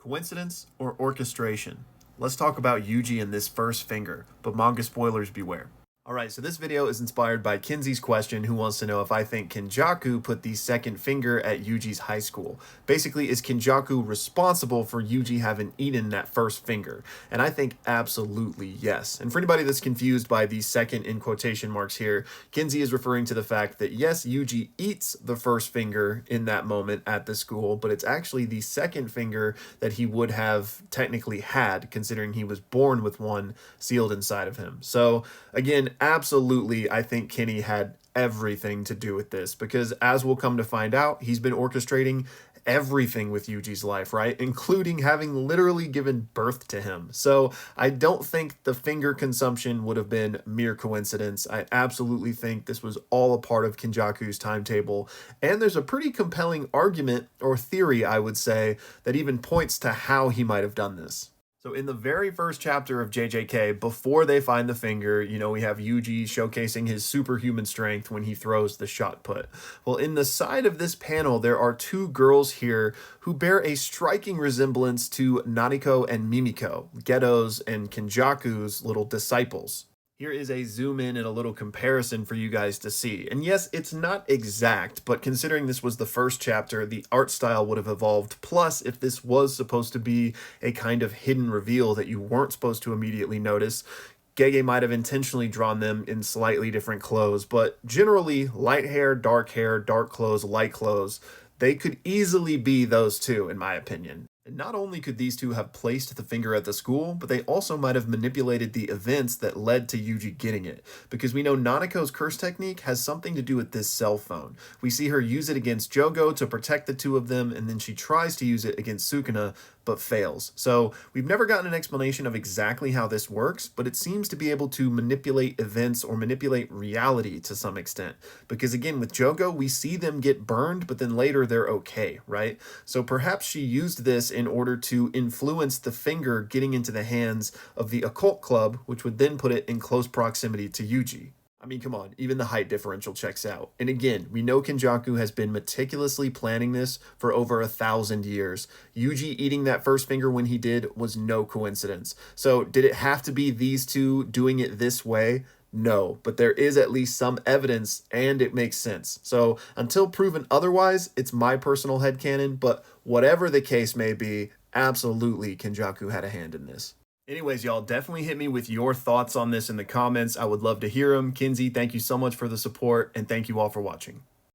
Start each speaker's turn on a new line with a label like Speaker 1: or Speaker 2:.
Speaker 1: Coincidence or orchestration? Let's talk about Yuji and this first finger, but manga spoilers beware. Alright, so this video is inspired by Kinsey's question, who wants to know if I think Kenjaku put the second finger at Yuji's high school. Basically, is Kenjaku responsible for Yuji having eaten that first finger? And I think absolutely yes. And for anybody that's confused by the second in quotation marks here, Kinsey is referring to the fact that yes, Yuji eats the first finger in that moment at the school, but it's actually the second finger that he would have technically had, considering he was born with one sealed inside of him. So again, absolutely, I think Kenny had everything to do with this, because as we'll come to find out, he's been orchestrating everything with Yuji's life, right? Including having literally given birth to him. So I don't think the finger consumption would have been mere coincidence. I absolutely think this was all a part of Kenjaku's timetable. And there's a pretty compelling argument or theory, I would say, that even points to how he might have done this. So in the very first chapter of JJK, before they find the finger, we have Yuji showcasing his superhuman strength when he throws the shot put. Well, in the side of this panel, there are two girls here who bear a striking resemblance to Nanako and Mimiko, Geto's and Kenjaku's little disciples. Here is a zoom in and a little comparison for you guys to see. And yes, it's not exact, but considering this was the first chapter, the art style would have evolved. Plus, if this was supposed to be a kind of hidden reveal that you weren't supposed to immediately notice, Gege might have intentionally drawn them in slightly different clothes, but generally light hair, dark clothes, light clothes, they could easily be those two, in my opinion. And not only could these two have placed the finger at the school, but they also might have manipulated the events that led to Yuji getting it. Because we know Nanako's curse technique has something to do with this cell phone. We see her use it against Jogo to protect the two of them, and then she tries to use it against Sukuna, but fails. So we've never gotten an explanation of exactly how this works, but it seems to be able to manipulate events or manipulate reality to some extent. Because again, with Jogo, we see them get burned, but then later they're okay, right? So perhaps she used this in order to influence the finger getting into the hands of the occult club, which would then put it in close proximity to Yuji. I mean, come on, even the height differential checks out. And again, we know Kenjaku has been meticulously planning this for over 1,000 years. Yuji eating that first finger when he did was no coincidence. So did it have to be these two doing it this way? No, but there is at least some evidence and it makes sense. So until proven otherwise, it's my personal headcanon, but whatever the case may be, absolutely Kenjaku had a hand in this. Anyways, y'all, definitely hit me with your thoughts on this in the comments. I would love to hear them. Kinsey, thank you so much for the support, and thank you all for watching.